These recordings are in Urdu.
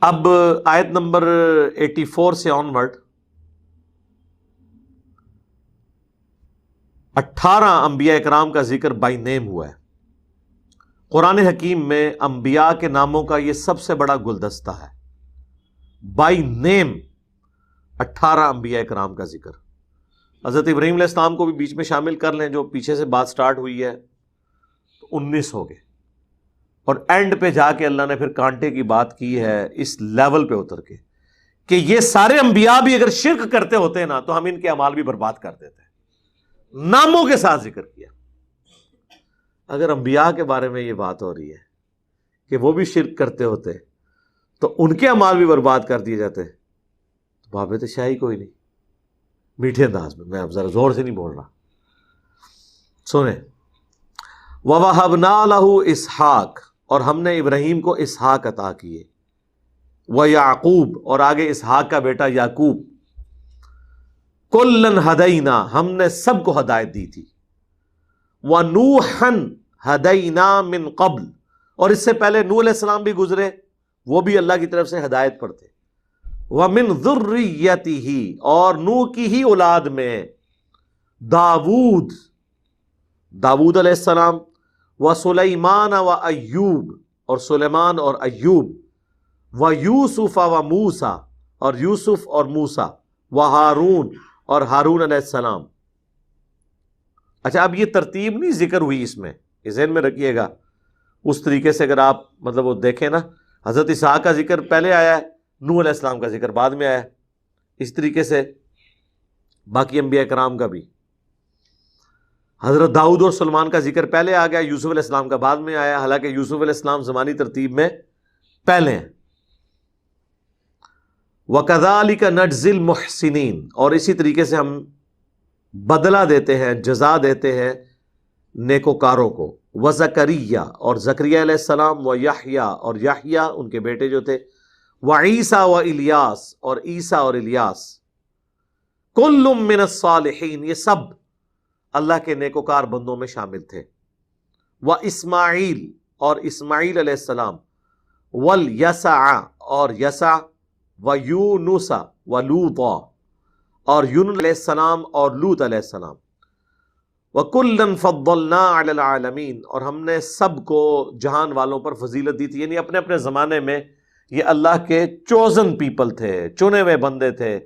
اب آیت نمبر 84 سے آنورڈ 18 انبیاء اکرام کا ذکر بائی نیم ہوا ہے۔ قرآن حکیم میں انبیاء کے ناموں کا یہ سب سے بڑا گلدستہ ہے، بائی نیم 18 انبیاء اکرام کا ذکر۔ حضرت ابراہیم علیہ السلام کو بھی بیچ میں شامل کر لیں، جو پیچھے سے بات سٹارٹ ہوئی ہے، تو 19 ہو گئے، اور اینڈ پہ جا کے اللہ نے پھر کانٹے کی بات کی ہے اس لیول پہ اتر کے کہ یہ سارے انبیاء بھی اگر شرک کرتے ہوتے نا تو ہم ان کے اعمال بھی برباد کر دیتے، ناموں کے ساتھ ذکر کیا۔ اگر انبیاء کے بارے میں یہ بات ہو رہی ہے کہ وہ بھی شرک کرتے ہوتے تو ان کے اعمال بھی برباد کر دیے جاتے، تو بابے تو شاہی کوئی نہیں۔ میٹھے انداز میں اب ذرا زور سے نہیں بول رہا، سنیں۔ وَوَهَبْنَا لَهُ إِسْحَاقَ، اور ہم نے ابراہیم کو اسحاق عطا کیے، وَيَعْقُوب، اور آگے اسحاق کا بیٹا یعقوب، کُلًّا ہدینا، ہم نے سب کو ہدایت دی تھی، وَنُوحًا ہدینا من قبل، اور اس سے پہلے نوح علیہ السلام بھی گزرے، وہ بھی اللہ کی طرف سے ہدایت پر تھے، وَمِن ذُرِّيَّتِهِ، اور نوح کی ہی اولاد میں داود علیہ السلام، وَسُلَيْمَانَ وَأَيُّوب، اور سلیمان اور ایوب، وَيُوسُفَ وَمُوسَى، اور یوسف اور موسیٰ، وَہارون، اور ہارون علیہ السلام۔ اچھا، اب یہ ترتیب نہیں ذکر ہوئی اس میں، یہ ذہن میں رکھیے گا۔ اس طریقے سے اگر آپ مطلب وہ دیکھیں نا، حضرت اسحاق کا ذکر پہلے آیا ہے، نوح علیہ السلام کا ذکر بعد میں آیا ہے، اس طریقے سے باقی انبیاء کرام کا بھی۔ حضرت داؤد اور سلیمان کا ذکر پہلے آ گیا، یوسف علیہ السلام کا بعد میں آیا، حالانکہ یوسف علیہ السلام زمانی ترتیب میں پہلے ہیں۔ وَكَذَلِكَ نَجْزِي الْمُحْسِنِينَ، اور اسی طریقے سے ہم بدلہ دیتے ہیں، جزا دیتے ہیں نیکوکاروں کو۔ وَزَكَرِيَّا، اور زکریا علیہ السلام، وَيَحْيَا، اور یحییٰ ان کے بیٹے جو تھے، وَعِیسیٰ وَإِلیاس، اور عیسیٰ اور الیاس، کُلٌّ مِّنَ الصَّالِحِینَ، یہ سب اللہ کے نیکوکار بندوں میں شامل تھے۔ وَإِسماعیل، اور اسماعیل علیہ السلام، وَالْيَسَعَ، اور یسع، وَيُونُسَ وَلُوطَ، اور یونس علیہ السلام اور لوط علیہ السلام۔ وَكُلًّا فَضَّلْنَا عَلَى الْعَالَمِينَ، اور ہم نے سب کو جہان والوں پر فضیلت دی تھی، یعنی اپنے اپنے زمانے میں یہ اللہ کے چوزن پیپل تھے، چنے ہوئے بندے تھے،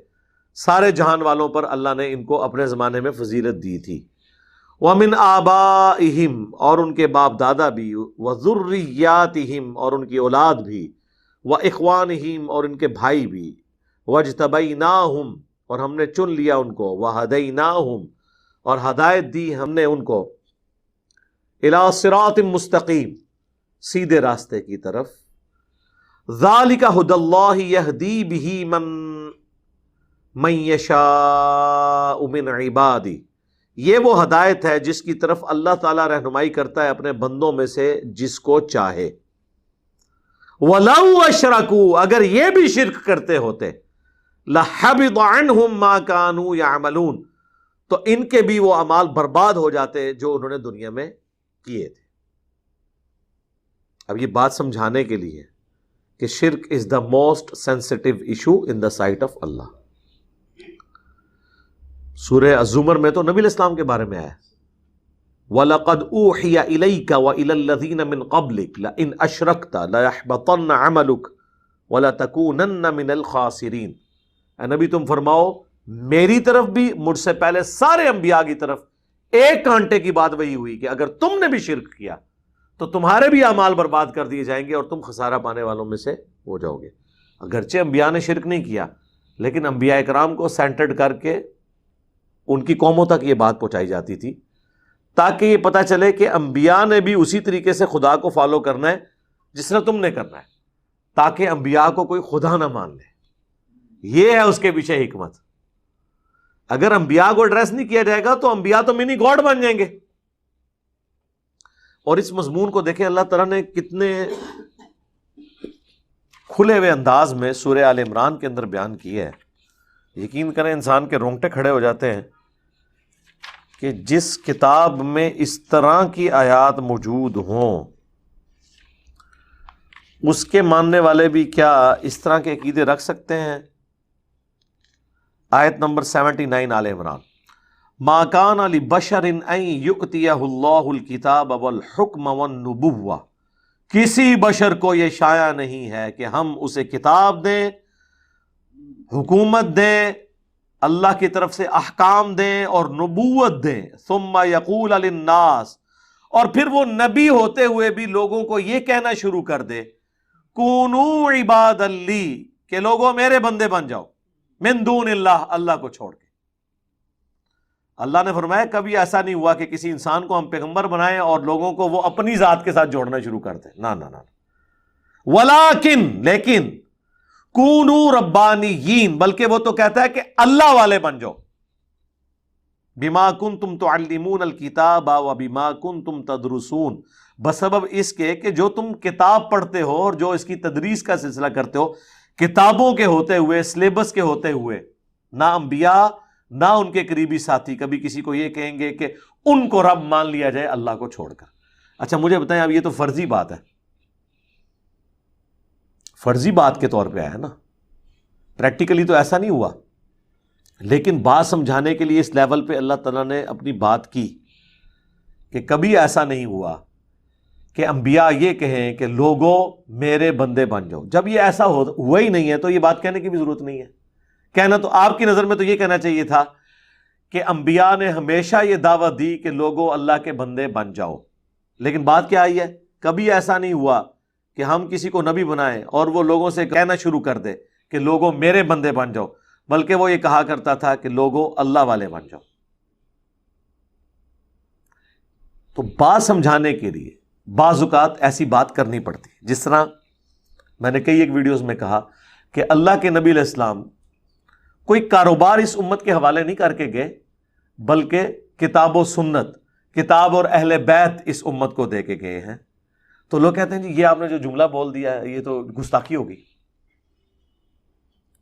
سارے جہان والوں پر اللہ نے ان کو اپنے زمانے میں فضیلت دی تھی۔ وَمِنْ آبائِهِمْ، اور ان کے باپ دادا بھی، وَذُرِّيَّاتِهِمْ، اور ان کی اولاد بھی، وَإِخْوَانِهِمْ، اور ان کے بھائی بھی، وَاجْتَبَيْنَاهُمْ، اور ہم نے چن لیا ان کو، وَهَدَيْنَاهُمْ، اور ہدایت دی ہم نے ان کو، إِلَى صِرَاطٍ مستقیم، سیدھے راستے کی طرف۔ ذَلِكَ هُدَى اللَّهِ يَهْدِي بِهِ مَن يَشَاءُ مِنْ عِبَادِهِ، یہ وہ ہدایت ہے جس کی طرف اللہ تعالیٰ رہنمائی کرتا ہے اپنے بندوں میں سے جس کو چاہے۔ وَلَوْ أَشْرَكُوا، اگر یہ بھی شرک کرتے ہوتے، لَحَبِطَ عَنْهُمْ مَا كَانُوا يَعْمَلُونَ، تو ان کے بھی وہ اعمال برباد ہو جاتے جو انہوں نے دنیا میں کیے تھے۔ اب یہ بات سمجھانے کے لیے کہ شرک is the most sensitive issue in the sight of اللہ۔ سورہ الزمر میں تو نبی علیہ السلام کے بارے میں آیا، وَلَقَدْ أُوحِيَ إِلَيْكَ وَإِلَى الَّذِينَ مِن قَبْلِكَ لَئِنْ أَشْرَكْتَ لَيَحْبَطَنَّ عَمَلُكَ وَلَتَكُونَنَّ مِنَ الْخَاسِرِينَ۔ اے نبی تم فرماؤ میری طرف بھی، مجھ سے پہلے سارے انبیاء کی طرف ایک کانٹے کی بات وہی ہوئی کہ اگر تم نے بھی شرک کیا تو تمہارے بھی اعمال برباد کر دیے جائیں گے اور تم خسارہ پانے والوں میں سے ہو جاؤ گے۔ اگرچہ انبیاء نے شرک نہیں کیا، لیکن انبیاء اکرام کو سینٹرڈ کر کے ان کی قوموں تک یہ بات پہنچائی جاتی تھی تاکہ یہ پتہ چلے کہ انبیاء نے بھی اسی طریقے سے خدا کو فالو کرنا ہے جس طرح تم نے کرنا ہے، تاکہ انبیاء کو کوئی خدا نہ مان لے۔ یہ ہے اس کے پیچھے حکمت۔ اگر انبیاء کو ایڈریس نہیں کیا جائے گا تو انبیاء تو منی گاڈ بن جائیں گے۔ اور اس مضمون کو دیکھیں اللہ تعالیٰ نے کتنے کھلے ہوئے انداز میں سورہ آل عمران کے اندر بیان کیا ہے۔ یقین کریں انسان کے رونگٹے کھڑے ہو جاتے ہیں کہ جس کتاب میں اس طرح کی آیات موجود ہوں اس کے ماننے والے بھی کیا اس طرح کے عقیدے رکھ سکتے ہیں؟ آیت نمبر 79 آل عمران، ما کان لبشر ان یؤتیہ اللہ الکتاب والحکم والنبوہ، کسی بشر کو یہ شایع نہیں ہے کہ ہم اسے کتاب دیں، حکومت دیں، اللہ کی طرف سے احکام دیں اور نبوت دیں، ثم یقول للناس، اور پھر وہ نبی ہوتے ہوئے بھی لوگوں کو یہ کہنا شروع کر دے، کونو عباد لی، کہ لوگوں میرے بندے بن جاؤ، من دون اللہ، اللہ کو چھوڑ کے۔ اللہ نے فرمایا کبھی ایسا نہیں ہوا کہ کسی انسان کو ہم پیغمبر بنائیں اور لوگوں کو وہ اپنی ذات کے ساتھ جوڑنا شروع کر دیں، نہ نہ نہ، ولیکن، لیکن، کونو ربانیین، بلکہ وہ تو کہتا ہے کہ اللہ والے بن جاؤ، بما کنتم تعلمون الکتاب وبما کنتم تدرسون، بسبب اس کے کہ جو تم کتاب پڑھتے ہو اور جو اس کی تدریس کا سلسلہ کرتے ہو، کتابوں کے ہوتے ہوئے، سلیبس کے ہوتے ہوئے، نہ انبیاء نہ ان کے قریبی ساتھی کبھی کسی کو یہ کہیں گے کہ ان کو رب مان لیا جائے اللہ کو چھوڑ کر۔ اچھا مجھے بتائیں، اب یہ تو فرضی بات ہے، فرضی بات کے طور پہ آیا نا، پریکٹیکلی تو ایسا نہیں ہوا، لیکن بات سمجھانے کے لیے اس لیول پہ اللہ تعالیٰ نے اپنی بات کی کہ کبھی ایسا نہیں ہوا کہ انبیاء یہ کہیں کہ لوگوں میرے بندے بن جاؤ۔ جب یہ ایسا ہوا ہی نہیں ہے تو یہ بات کہنے کی بھی ضرورت نہیں ہے۔ کہنا تو آپ کی نظر میں تو یہ کہنا چاہیے تھا کہ انبیاء نے ہمیشہ یہ دعوت دی کہ لوگوں اللہ کے بندے بن جاؤ، لیکن بات کیا آئی ہے؟ کبھی ایسا نہیں ہوا کہ ہم کسی کو نبی بنائیں اور وہ لوگوں سے کہنا شروع کر دے کہ لوگوں میرے بندے بن جاؤ، بلکہ وہ یہ کہا کرتا تھا کہ لوگوں اللہ والے بن جاؤ۔ تو بات سمجھانے کے لیے بعض اوقات ایسی بات کرنی پڑتی، جس طرح میں نے کئی ایک ویڈیوز میں کہا کہ اللہ کے نبی علیہ السلام کوئی کاروبار اس امت کے حوالے نہیں کر کے گئے، بلکہ کتاب و سنت، کتاب اور اہل بیت اس امت کو دے کے گئے ہیں۔ تو لوگ کہتے ہیں جی یہ آپ نے جو جملہ بول دیا ہے یہ تو گستاخی ہوگی۔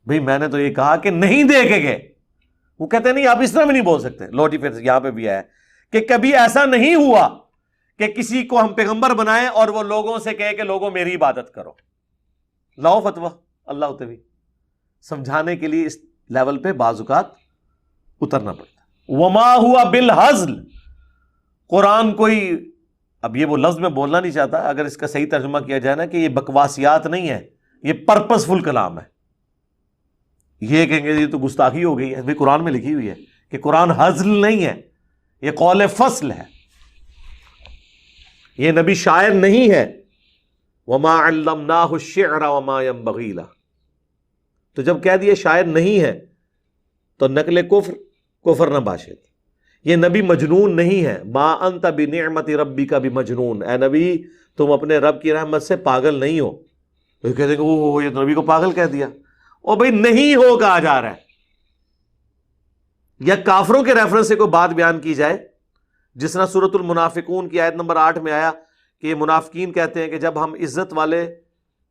بھئی میں نے تو یہ کہا کہ نہیں دے کے گئے، وہ کہتے ہیں نہیں آپ اس طرح بھی نہیں بول سکتے۔ لوٹی پھر یہاں پہ بھی آیا کہ کبھی ایسا نہیں ہوا کہ کسی کو ہم پیغمبر بنائیں اور وہ لوگوں سے کہے کہ لوگوں میری عبادت کرو۔ لاؤ فتویٰ اللہ ہوتے بھی سمجھانے کے لیے اس لیول پہ بعض اوقات اترنا پڑتا ہے۔ وما ہوا بالہزل، قرآن کوئی، اب یہ وہ لفظ میں بولنا نہیں چاہتا، اگر اس کا صحیح ترجمہ کیا جائے نا کہ یہ بکواسیات نہیں ہے، یہ پرپس فل کلام ہے۔ یہ کہیں گے یہ تو گستاخی ہو گئی ہے، بھی قرآن میں لکھی ہوئی ہے کہ قرآن ہزل نہیں ہے، یہ قول فصل ہے، یہ نبی شاعر نہیں ہے۔ وما علمناہ الشعر وما ينبغی لہ، تو جب کہہ دیے شاعر نہیں ہے تو نقل کفر نہ باشد، یہ نبی مجنون نہیں ہے۔ ما انت بنعمت ربک بمجنون، اے نبی تم اپنے رب کی رحمت سے پاگل نہیں ہو۔ تو یہ کہتے ہیں کہ وہ یہ تو نبی کو پاگل کہہ دیا، اور بھئی نہیں ہو کہا جا رہا ہے۔ یا کافروں کے ریفرنس سے کوئی بات بیان کی جائے، جس طرح سورۃ المنافقون کی آیت نمبر 8 میں آیا کہ یہ منافقین کہتے ہیں کہ جب ہم عزت والے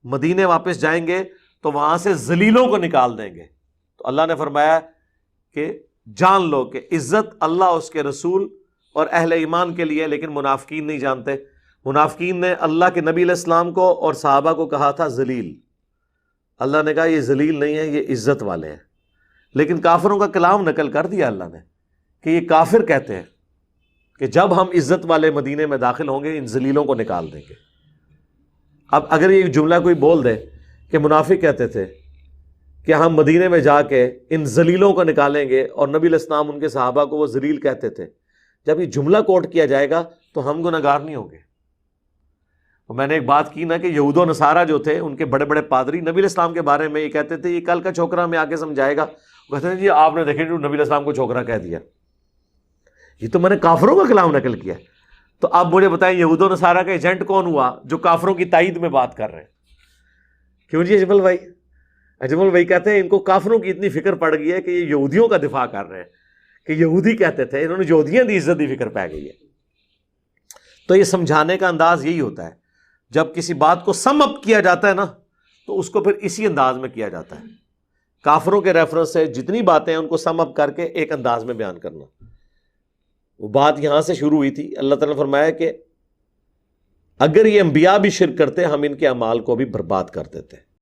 مدینے واپس جائیں گے تو وہاں سے ذلیلوں کو نکال دیں گے۔ تو اللہ نے فرمایا کہ جان لو کہ عزت اللہ اس کے رسول اور اہل ایمان کے لیے، لیکن منافقین نہیں جانتے۔ منافقین نے اللہ کے نبی علیہ السلام کو اور صحابہ کو کہا تھا ذلیل، اللہ نے کہا یہ ذلیل نہیں ہے، یہ عزت والے ہیں۔ لیکن کافروں کا کلام نقل کر دیا اللہ نے کہ یہ کافر کہتے ہیں کہ جب ہم عزت والے مدینے میں داخل ہوں گے ان ذلیلوں کو نکال دیں گے۔ اب اگر یہ جملہ کوئی بول دے کہ منافق کہتے تھے کہ ہم مدینے میں جا کے ان ذلیلوں کو نکالیں گے، اور نبی علیہ السلام ان کے صحابہ کو وہ ذلیل کہتے تھے، جب یہ جملہ کوٹ کیا جائے گا تو ہم گنہگار نہیں ہوں گے۔ اور میں نے ایک بات کی نا کہ یہود و نصارہ جو تھے ان کے بڑے بڑے پادری نبی علیہ السلام کے بارے میں یہ کہتے تھے، یہ کل کا چھوکرا میں آ کے سمجھائے گا، وہ کہتے ہیں جی آپ نے دیکھیں جو نبی علیہ السلام کو چھوکرا کہہ دیا، یہ تو میں نے کافروں کا کلام نقل کیا۔ تو اب مجھے بتائیں یہود و نصارہ کا ایجنٹ کون ہوا جو کافروں کی تائید میں بات کر رہے ہیں؟ کیوں جی اجمل بھائی؟ اجمل بھائی کہتے ہیں ان کو کافروں کی اتنی فکر پڑ گئی ہے کہ یہ یہودیوں کا دفاع کر رہے ہیں، کہ یہودی کہتے تھے، انہوں نے یہودیاں دی عزت دی فکر پہ گئی ہے۔ تو یہ سمجھانے کا انداز یہی ہوتا ہے، جب کسی بات کو سم اپ کیا جاتا ہے نا تو اس کو پھر اسی انداز میں کیا جاتا ہے۔ کافروں کے ریفرنس سے جتنی باتیں ہیں ان کو سم اپ کر کے ایک انداز میں بیان کرنا۔ وہ بات یہاں سے شروع ہوئی تھی، اللہ تعالیٰ نے فرمایا کہ اگر یہ انبیاء بھی شرک کرتے ہم ان کے اعمال کو بھی برباد کر دیتے.